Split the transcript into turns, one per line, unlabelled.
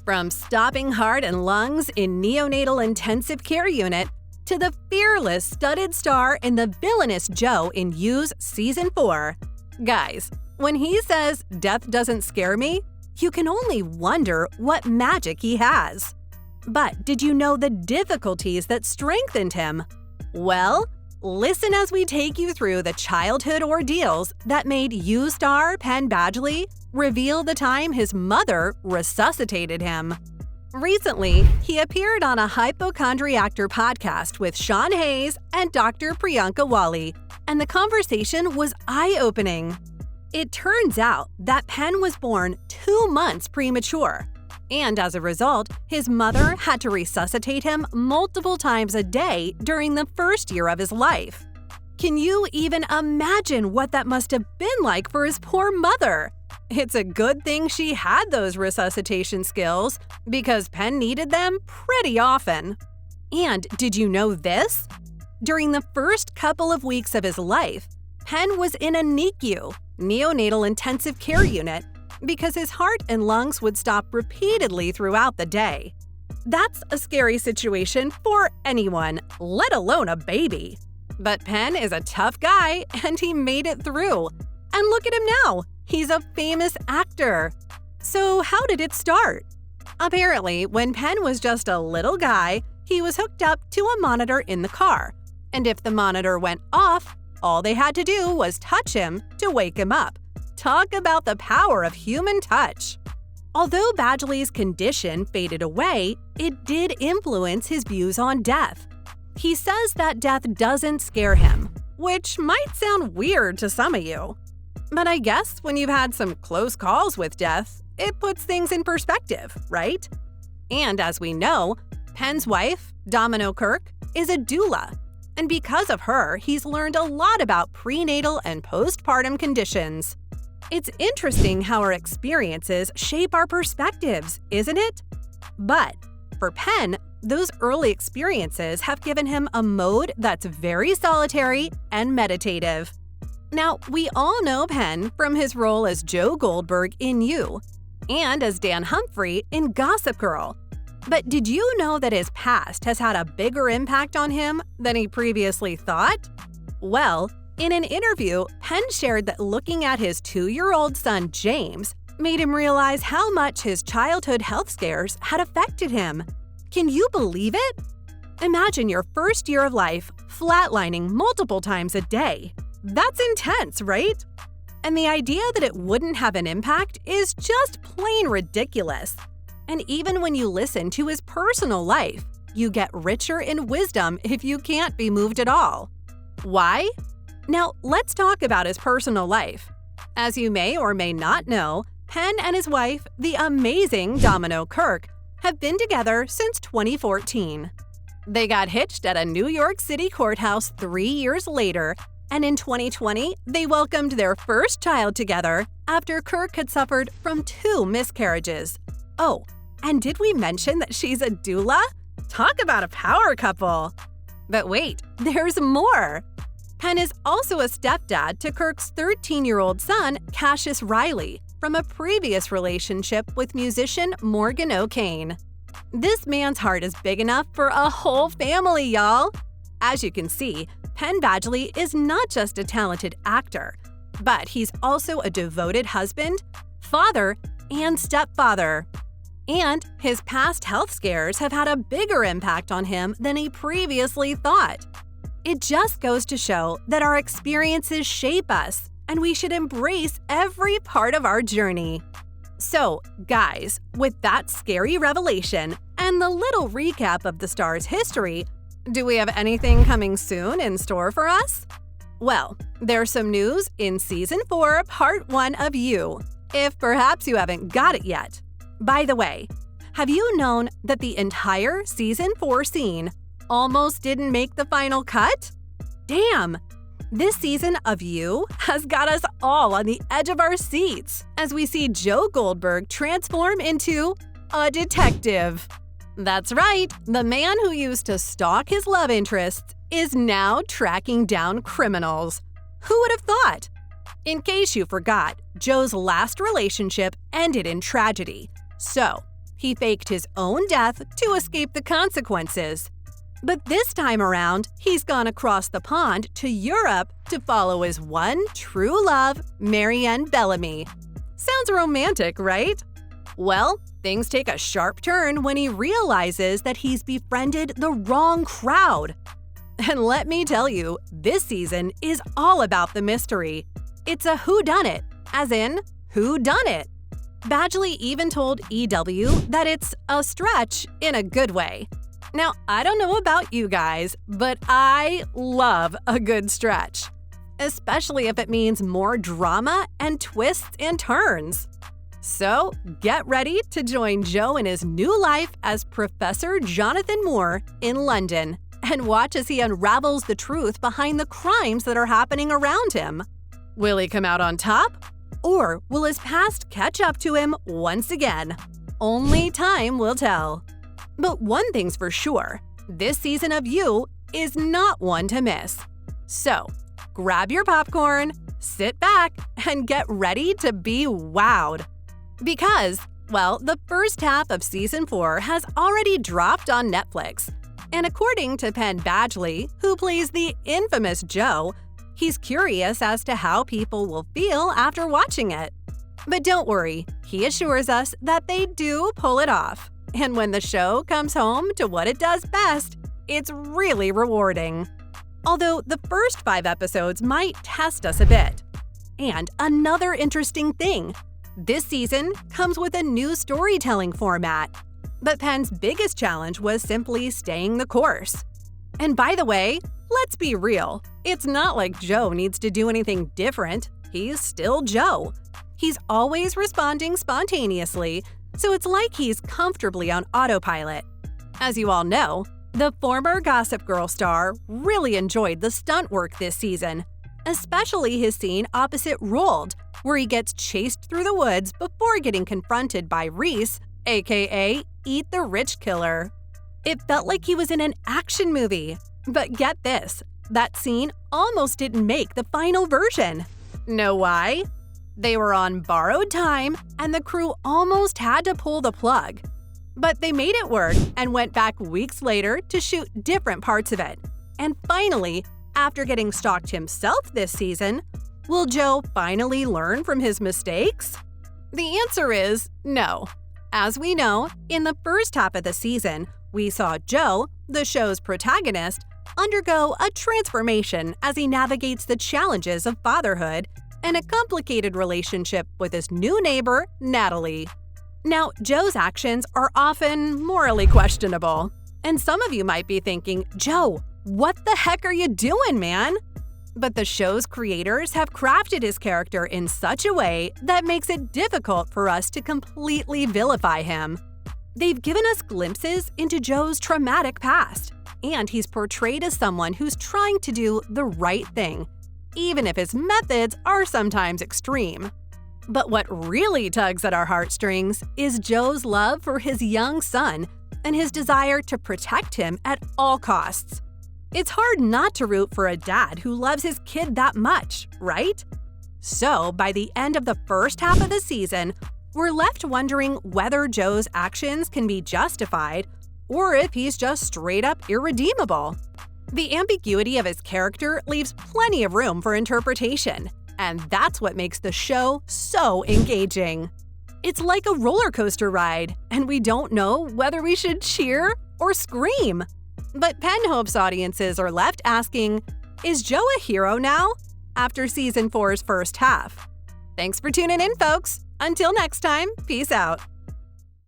From stopping heart and lungs in neonatal intensive care unit to the fearless studded star in The Villainous Joe in You's Season 4. Guys, when he says death doesn't scare me, you can only wonder what magic he has. But did you know the difficulties that strengthened him? Well, listen as we take you through the childhood ordeals that made You star Penn Badgley reveal the time his mother resuscitated him. Recently, he appeared on a Hypochondriactor podcast with Sean Hayes and Dr. Priyanka Wali, and the conversation was eye-opening. It turns out that Penn was born 2 months premature, and as a result, his mother had to resuscitate him multiple times a day during the first year of his life. Can you even imagine what that must have been like for his poor mother? It's a good thing she had those resuscitation skills, because Penn needed them pretty often. And did you know this? During the first couple of weeks of his life, Penn was in a NICU, neonatal intensive care unit, because his heart and lungs would stop repeatedly throughout the day. That's a scary situation for anyone, let alone a baby. But Penn is a tough guy, and he made it through. And look at him now, he's a famous actor. So how did it start? Apparently, when Penn was just a little guy, he was hooked up to a monitor in the car. And if the monitor went off, all they had to do was touch him to wake him up. Talk about the power of human touch. Although Badgley's condition faded away, it did influence his views on death. He says that death doesn't scare him, which might sound weird to some of you. But I guess when you've had some close calls with death, it puts things in perspective, right? And as we know, Penn's wife, Domino Kirk, is a doula. And because of her, he's learned a lot about prenatal and postpartum conditions. It's interesting how our experiences shape our perspectives, isn't it? But for Penn, those early experiences have given him a mode that's very solitary and meditative. Now, we all know Penn from his role as Joe Goldberg in You, and as Dan Humphrey in Gossip Girl. But did you know that his past has had a bigger impact on him than he previously thought? Well, in an interview, Penn shared that looking at his 2-year-old son James made him realize how much his childhood health scares had affected him. Can you believe it? Imagine your first year of life flatlining multiple times a day. That's intense, right? And the idea that it wouldn't have an impact is just plain ridiculous. And even when you listen to his personal life, you get richer in wisdom if you can't be moved at all. Why? Now, let's talk about his personal life. As you may or may not know, Penn and his wife, the amazing Domino Kirk, have been together since 2014. They got hitched at a New York City courthouse 3 years later, and in 2020, they welcomed their first child together after Kirk had suffered from 2 miscarriages. Oh, and did we mention that she's a doula? Talk about a power couple! But wait, there's more! Penn is also a stepdad to Kirk's 13-year-old son, Cassius Riley, from a previous relationship with musician Morgan O'Kane. This man's heart is big enough for a whole family, y'all! As you can see, Penn Badgley is not just a talented actor, but he's also a devoted husband, father, and stepfather. And his past health scares have had a bigger impact on him than he previously thought. It just goes to show that our experiences shape us, and we should embrace every part of our journey. So, guys, with that scary revelation and the little recap of the star's history, do we have anything coming soon in store for us? Well, there's some news in Season 4, Part 1 of You, if perhaps you haven't got it yet. By the way, have you known that the entire Season 4 scene almost didn't make the final cut? Damn! This season of You has got us all on the edge of our seats as we see Joe Goldberg transform into a detective. That's right, the man who used to stalk his love interests is now tracking down criminals. Who would have thought? In case you forgot, Joe's last relationship ended in tragedy. So, He faked his own death to escape the consequences. But this time around, he's gone across the pond to Europe to follow his one true love, Marianne Bellamy. Sounds romantic, right? Well, things take a sharp turn when he realizes that he's befriended the wrong crowd. And let me tell you, this season is all about the mystery. It's a whodunit, as in, who done it? Badgley even told EW that it's a stretch in a good way. Now, I don't know about you guys, but I love a good stretch, especially if it means more drama and twists and turns. So, get ready to join Joe in his new life as Professor Jonathan Moore in London and watch as he unravels the truth behind the crimes that are happening around him. Will he come out on top? Or will his past catch up to him once again? Only time will tell. But one thing's for sure, this season of You is not one to miss. So, grab your popcorn, sit back, and get ready to be wowed. Because, well, the first half of Season 4 has already dropped on Netflix. And according to Penn Badgley, who plays the infamous Joe, he's curious as to how people will feel after watching it. But don't worry, he assures us that they do pull it off. And when the show comes home to what it does best, it's really rewarding. Although the first 5 episodes might test us a bit. And another interesting thing, this season comes with a new storytelling format. But Penn's biggest challenge was simply staying the course. And by the way, let's be real, it's not like Joe needs to do anything different. He's still Joe. He's always responding spontaneously, so it's like he's comfortably on autopilot. As you all know, the former Gossip Girl star really enjoyed the stunt work this season, especially his scene opposite Roald, where he gets chased through the woods before getting confronted by Reese, aka Eat the Rich Killer. It felt like he was in an action movie. But get this, that scene almost didn't make the final version. Know why? They were on borrowed time, and the crew almost had to pull the plug. But they made it work and went back weeks later to shoot different parts of it. And finally, after getting stalked himself this season, will Joe finally learn from his mistakes? The answer is no. As we know, in the first half of the season, we saw Joe, the show's protagonist, undergo a transformation as he navigates the challenges of fatherhood and a complicated relationship with his new neighbor, Natalie. Now, Joe's actions are often morally questionable. And some of you might be thinking, Joe, what the heck are you doing, man? But the show's creators have crafted his character in such a way that makes it difficult for us to completely vilify him. They've given us glimpses into Joe's traumatic past, and he's portrayed as someone who's trying to do the right thing, even if his methods are sometimes extreme. But what really tugs at our heartstrings is Joe's love for his young son and his desire to protect him at all costs. It's hard not to root for a dad who loves his kid that much, right? So, by the end of the first half of the season, we're left wondering whether Joe's actions can be justified or if he's just straight up irredeemable. The ambiguity of his character leaves plenty of room for interpretation, and that's what makes the show so engaging. It's like a roller coaster ride, and we don't know whether we should cheer or scream. But Penn hopes audiences are left asking, is Joe a hero now? After Season 4's first half. Thanks for tuning in, folks. Until next time, peace out.